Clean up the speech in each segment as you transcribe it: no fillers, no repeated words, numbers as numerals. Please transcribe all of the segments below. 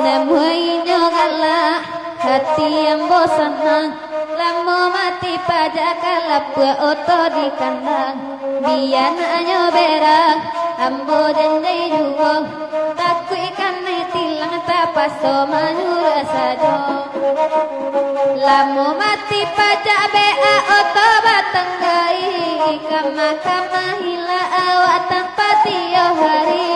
Namui nyogala hati yang bosan lamu mati pajak kalap oto di kandang biana nyobera ambo janjai jugo takku ikan tilang tapaso manyura sajo lamu mati pajak bea oto batanggai kama kama hila awak tanpa tiyo hari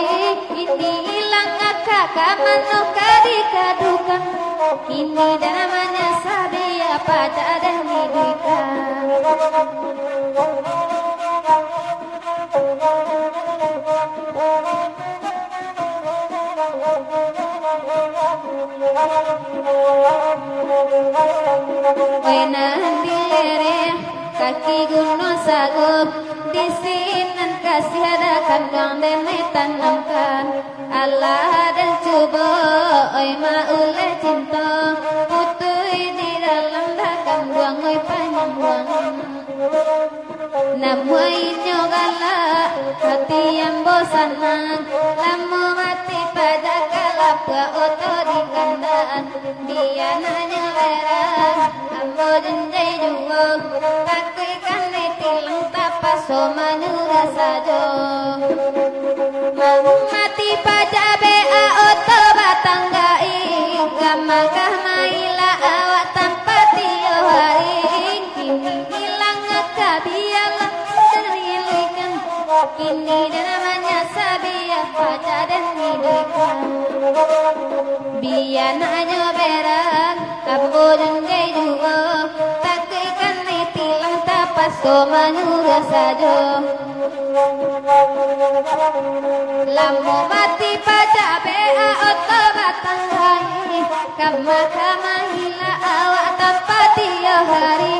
ini hilang akak kama no kadi kadukan ini dan namanya sadia pajak dan hidupan Wenan dilere kaki gunung sagup di sinan kasih ada kandang dan tanamkan Allah dan coba oi maule cinta putui di dalam dagang buang oi panjang buang namui nyogala hati yang bosan lamu mati pada kalap oto di kandang dia nanya merah ambo janjai jugo takku ikan tilang tapaso manyura sajo mati pajak bea oto batanggai kama kama ila awak tanpa tiyo hari kini hilang akabialah terilikan kini dan namanya sabiah pajak dan hidupan biar nanya berat ambo janjai jugo takku ikan tilang tapaso manyura sajo lamu mati pajak bea oto batanggai kama kama hila awak tanpa tiyo hari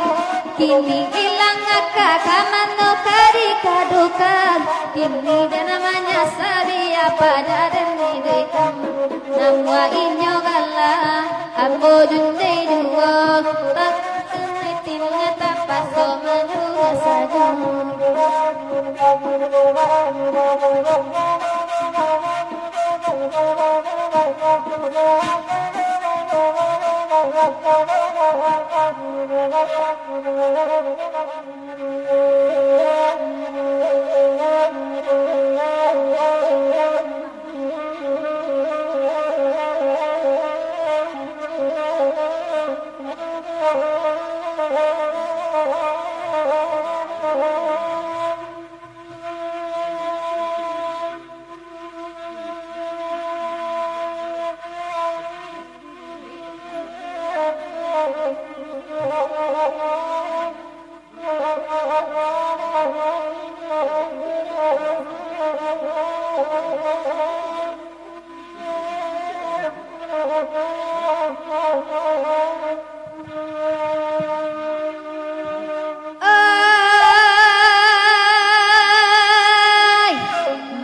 kini hilang akak kama no kadi kadukan kini dan namanya sadia pajak dan hidupan namwa inyo gala ambo janjai jugo tak tilnya tapaso manyura saja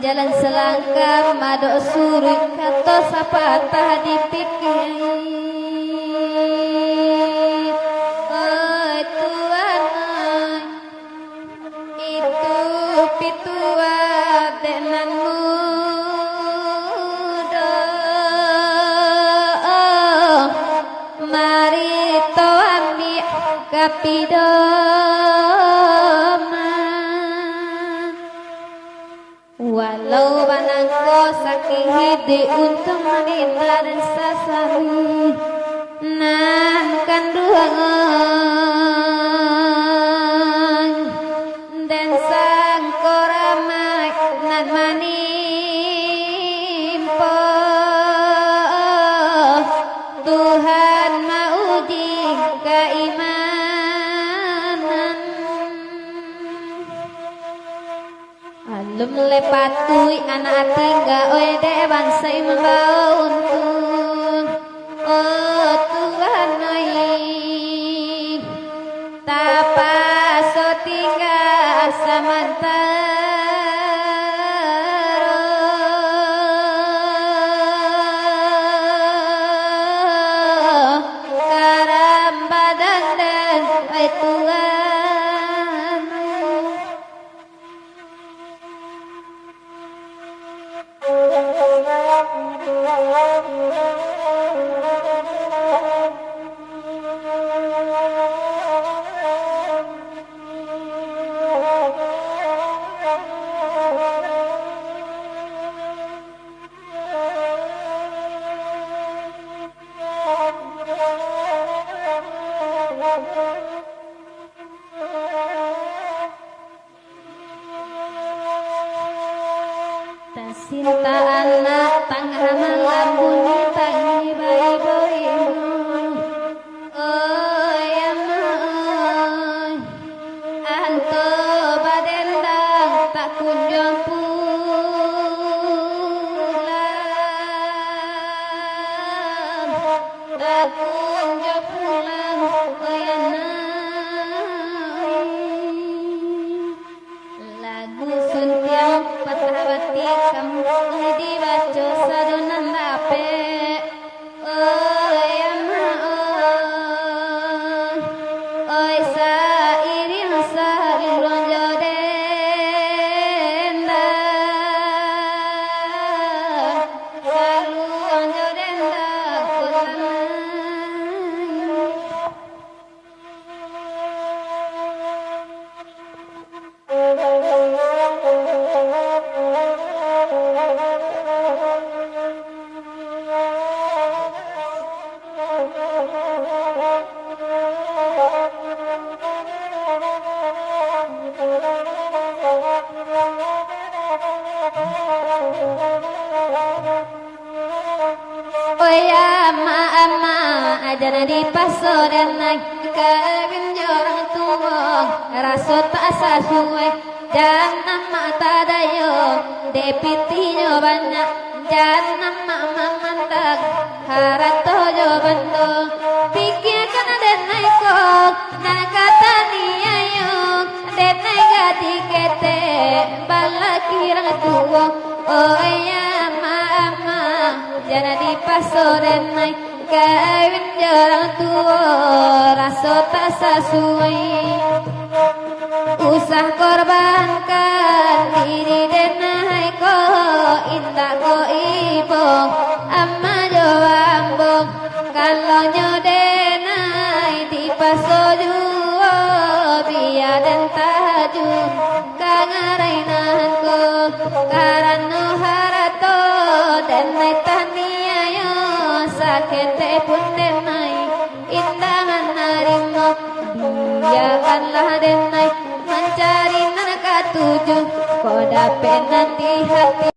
jalan selangkah mado suri kato sapatah dipikir oh Tuhan itu pitua dengan muda mari to ambil kapidoma walau banangko saking hidi untuk menita dan sasari nan kandungan dan sang koramai nan manimpo Tuhan mauji keimanan alum lepatui anak tingga oe de bansai membaun oh Tuhan oi tapaso tingga samantaro karam badan Tasinta anak tangga malambuni tangi bayi-bayi tak kunjung pulang, tak kunjung pulang, lagu suntiang patahwati kamu dibaca sadonan dape, sairing lonjode. Ajana di pasoran naik kawin jorang tua raso tak sesuai jangan mata dayo depitinya banyak jangan mama mantap harato jobando pikirkan dan naiko dan kata niayo dan naika dikete balakirang tua oh ya mama jana di pasoran naik kawin jarang tua rasa tak sesuai usah korbankan diri dan naiko indah ko ibu amma jawambong kalau nyodenai di paso juo biar dan tajum kangarainan ko karano harato dan naitaniayo sakete pun denai indah menarimo biarkanlah denai mencari neraka tujuh kau dapat nanti hati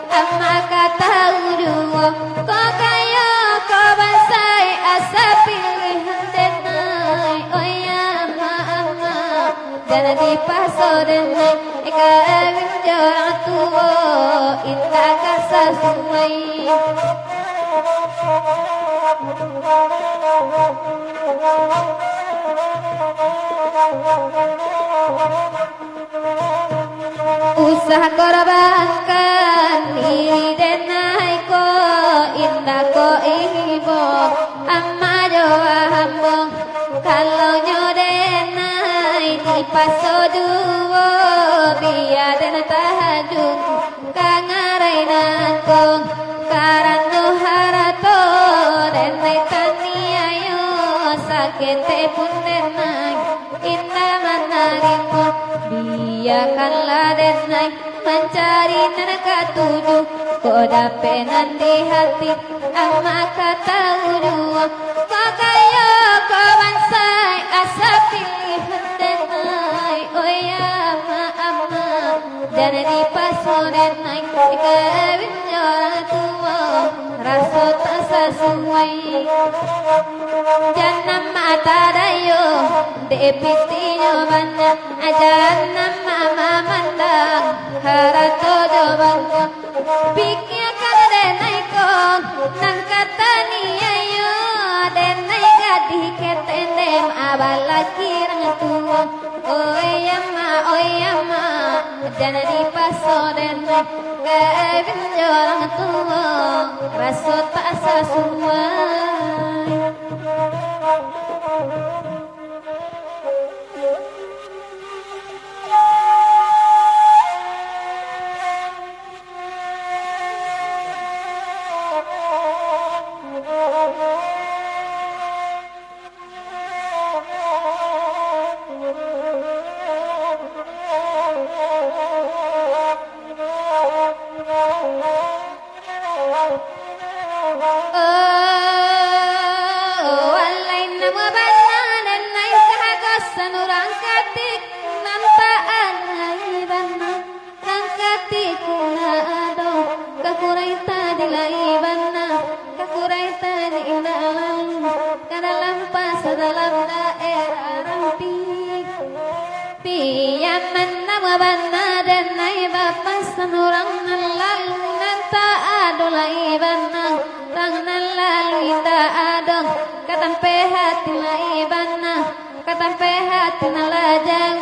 amma kata uduo kau kaya kau bansai asa pilihan denai oh ya mama jangan dipaso denai kawin jorang tua indah kasa sungai usah korbankan diri dan naiko indah ko ibu amma jawambong kalau nyodenai di paso duo biar dan tahajud kangarainan ko karano harato dan naitaniayo sakete pun denai indah menarimo biarkanlah denai mencari neraka tujuh kau dapat nanti hati amma kata udua kau kaya kau bansai asa pilihan denai oh ya mama jangan dipaso denai kawin jorang tua rasa tak sesuai jangan mata dayo depitinya banyak jangan mama mandang harato jobangko pikirkan denai kong nang kata niayo denai gadih ketendem abala kirang tua oh ya ma jangan dipaso denai kawin jorang tua rasa tak sesuai katik nantaan laibana katik na ado kakuraita dilaibana kakuraita di dalam kadalam pas dalam daerah ramping piyaman nama bana dan naibapa sanurang lalu nanta ado laibana rang lalu ita ado katampe hati laibana katampe hati nalajang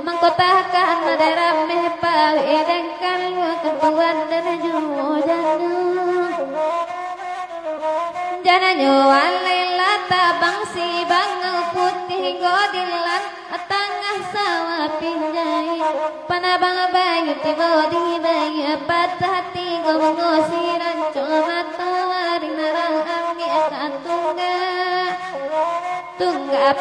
mangkotakan daerah mepawi edengkan ketuan dan jananyo alaila tabang si bang putih godilan tengah sawah pinjai panabang bayu tiba di bayu patah hati gomengusiran cuma tawari narang anggi akan tungga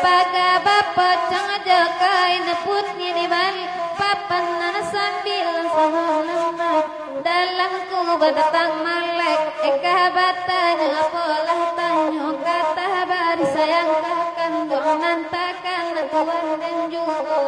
paga bapak jangan jakain putnya di balik papan nana sambil sahalamah dalam kubah datang malek eka batanya pola tanyo kata bari sayang takkan donan takkan tuan dan juga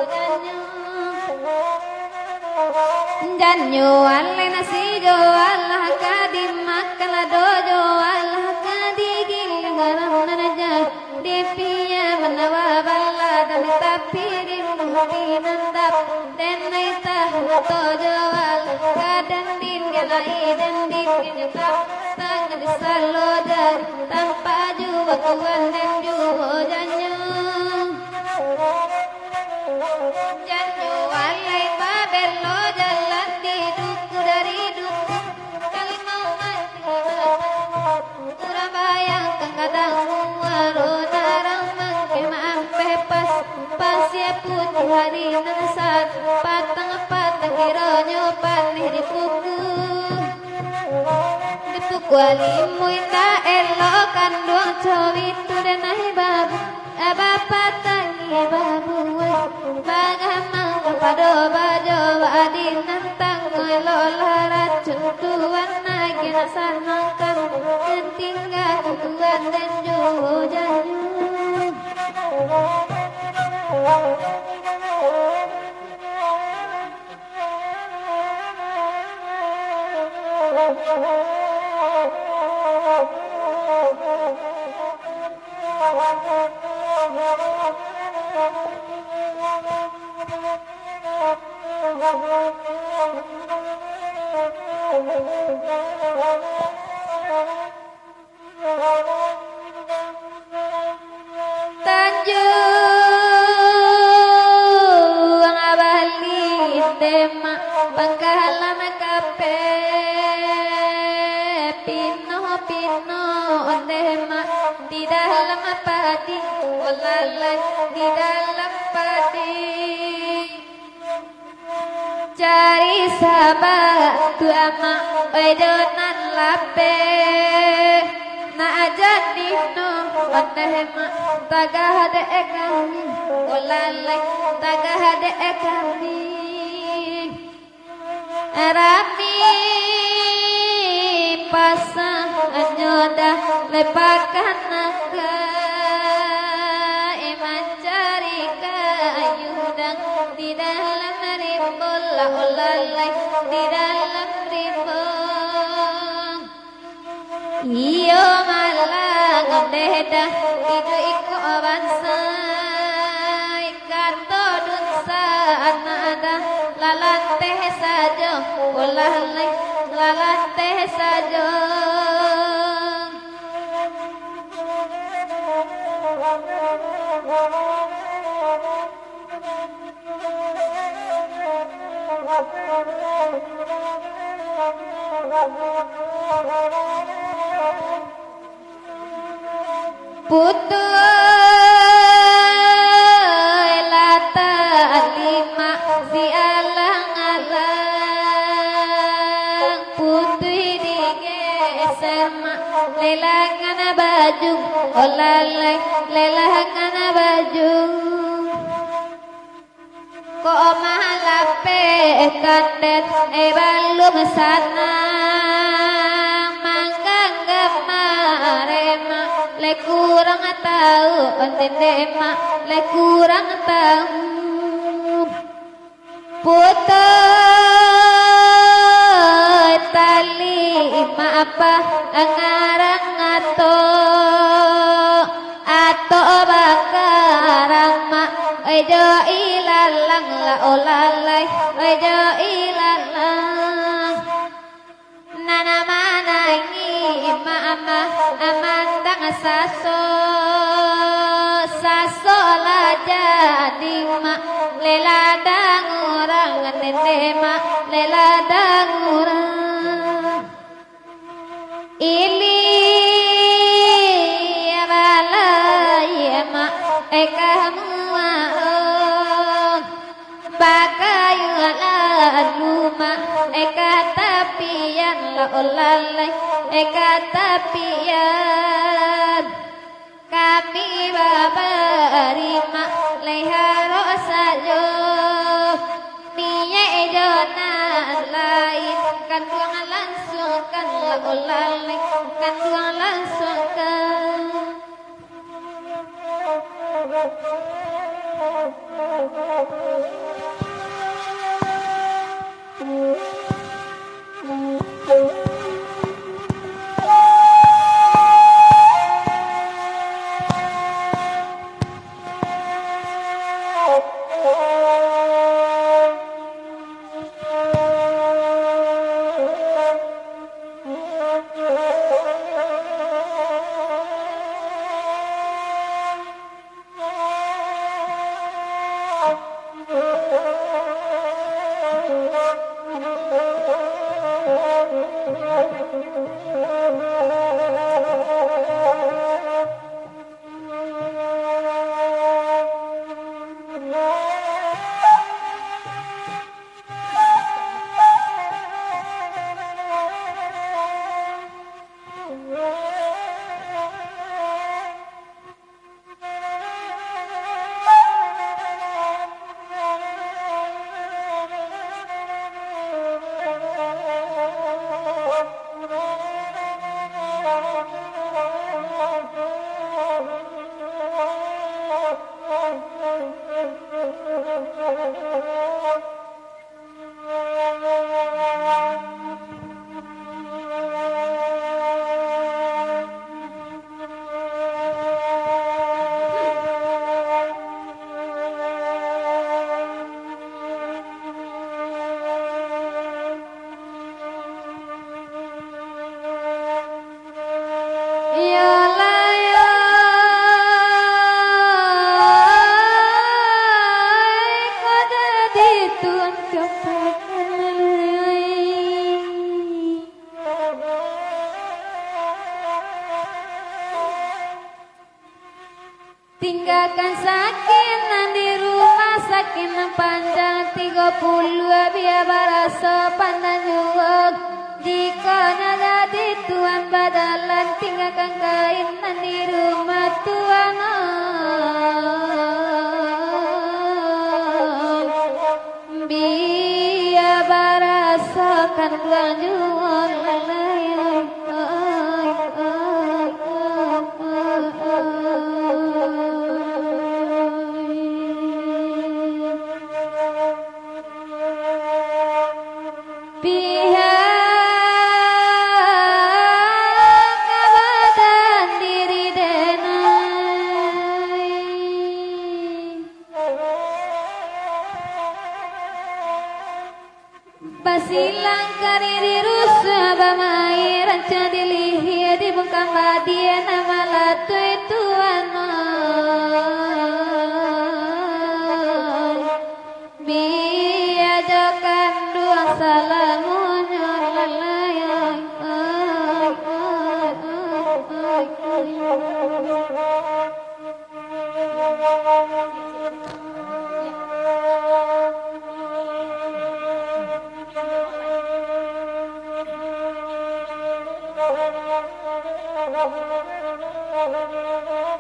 janyo alai nasi jo Allah kadimakan dojo Allah kadigil garam nanaja depiya menawa bala dan tapirin mutinandap dan naita tojo Allah kadang din galai dan din nyukap tangan disaloja tanpa jua tuan dan jua janyo alai babelo jalan di duku dari duku kali mau mati kurang bayangkan kadang waro narang mengkemah pepas pasya putih hari nasat patang kironyo panih di puku alimu inda elo kandung cowitu dan nahi babu bapak tangi babu bagamang kapado bajo adin nantang lola racun tuan nagi nasanangkan tinggal tuan dan juhu janyu Tanjung abali tema pangkalan kape pino tema di dalam padi walalai di dalam padi cari sahabat tu ama wedonan lape na jadi no tema tagah de kami walalai tagah de kami Rami pasang anyoda lepakan naga iman cari kayudang di dalam rimbol olalai di dalam rimbol iyo malang deda itu iko bansai karto dunsa anada lalante saja olalai lalante saja putu lata lima si alang-alang putih digeser mak lelangan baju olalai lelangan baju kok mahalape kandet balum sana manggang gemarema le kurang tahu ontende mak le kurang tahu putus tali maapa ngarang ato bakarang ma ojo ilalang la olalay ojo ilalang nana manangi maama amandang saso la jadi ma leladang urang ngendema leladang urang ili balai ma ekamu bakayulan luma ekatapian la olalay ekatapian kami babarima leharo sajo niye jonan lain kan duang langsung kan la olalay kan duang langsung kan tinggalkan sakinan di rumah sakinan panjang 30 biar berasa pandang juga jika nada di tuan badalan tinggalkan kainan di rumah tuan biar berasa kan tuan juga basilang kariri rusa bamai ranca dilihi di bungkam badia nama latu itu biajakan dua salamunya lalayang Thank you.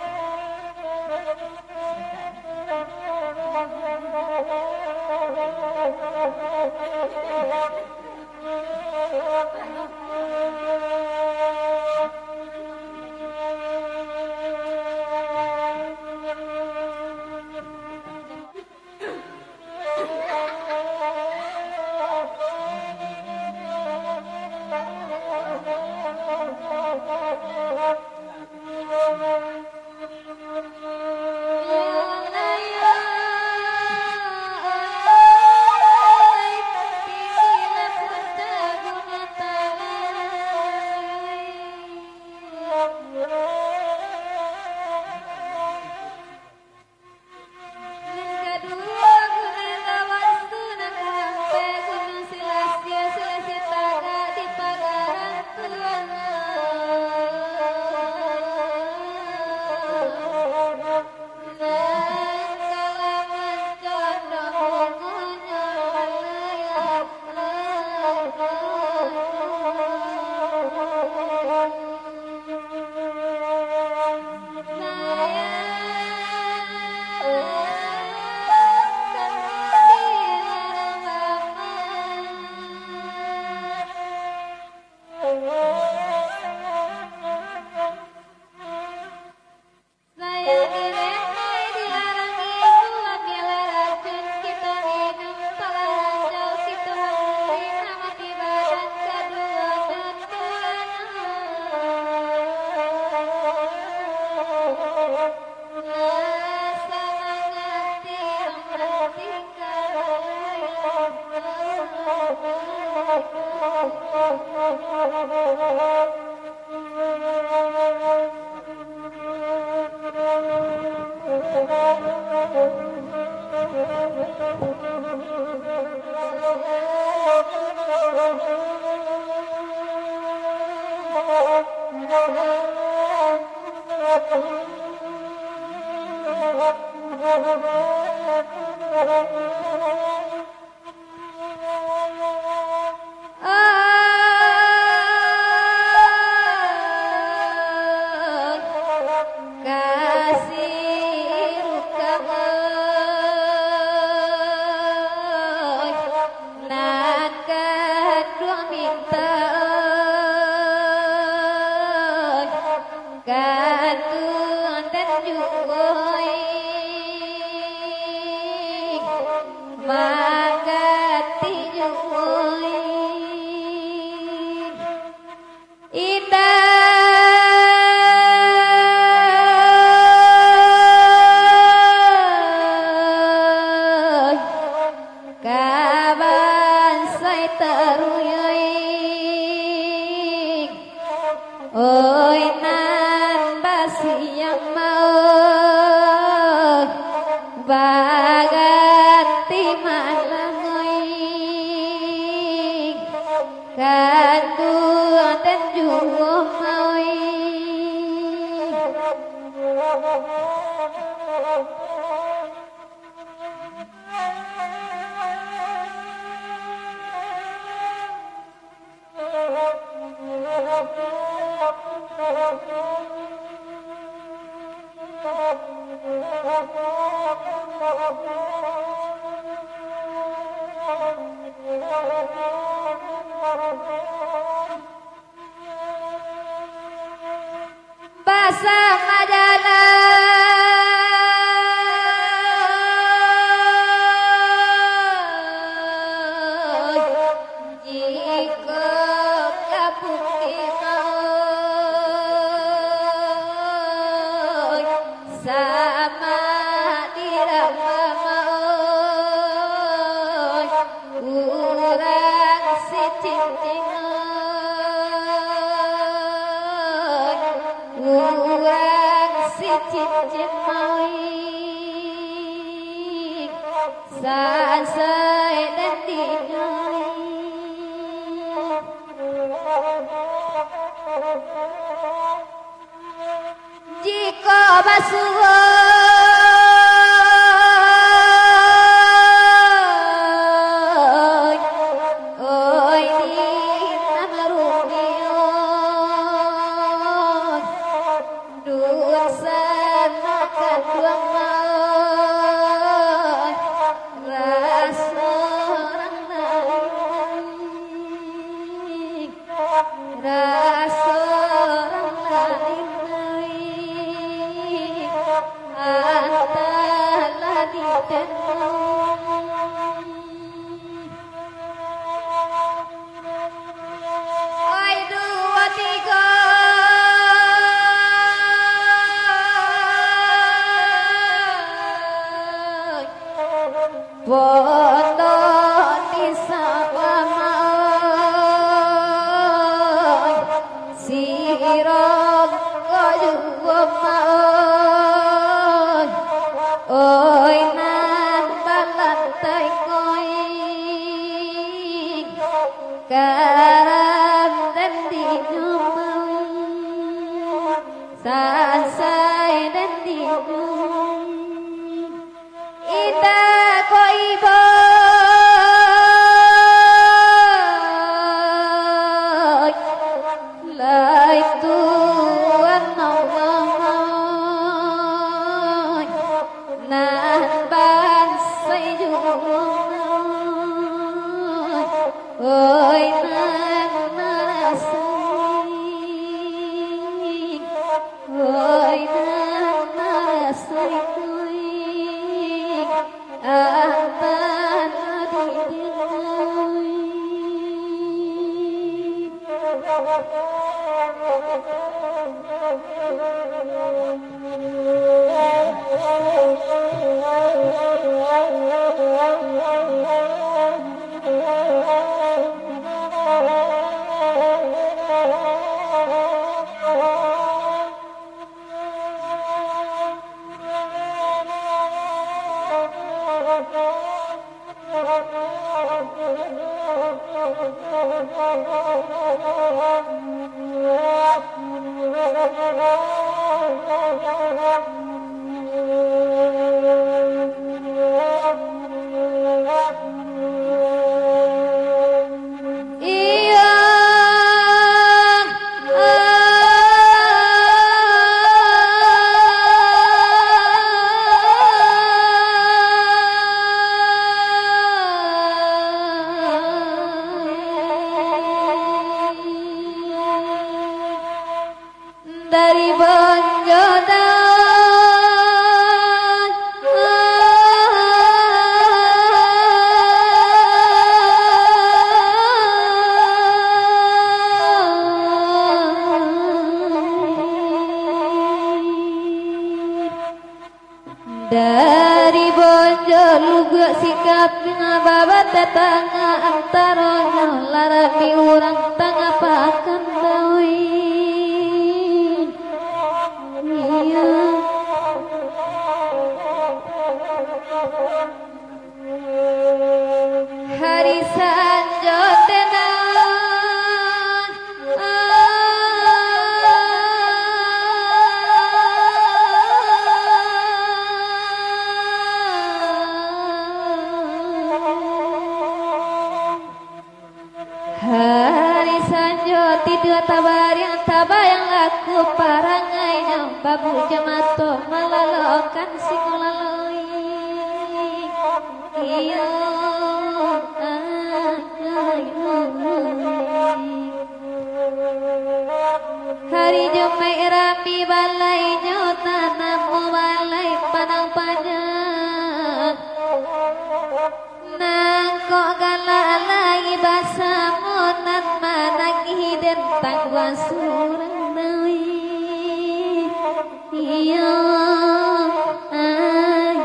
Oh, Dari Bonjodan dari Bonjoluga sikapna babat tetangga antara larabi urang tangga pakan dawi iya hari sanjotena hari sanjo tidak tabayang tabayang laku parangai nyong babu jamato malalokan singolaloi iyo hari jumai rami balai nyota namu balai panang panjang nangkok galalai basamu nan manangi dan tangwa surang nawi iya ay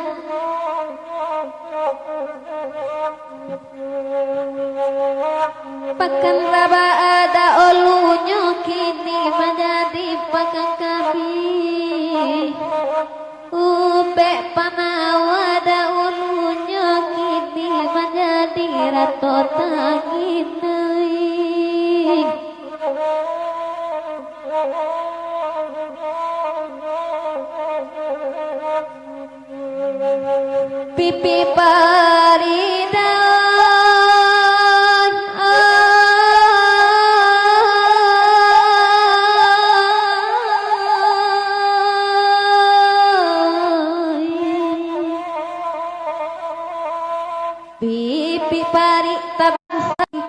pakan raba ada olunya kini menjadi pakan kami upe panawada ulunya kini menjadi ratu tanginai pipi parida pipi pari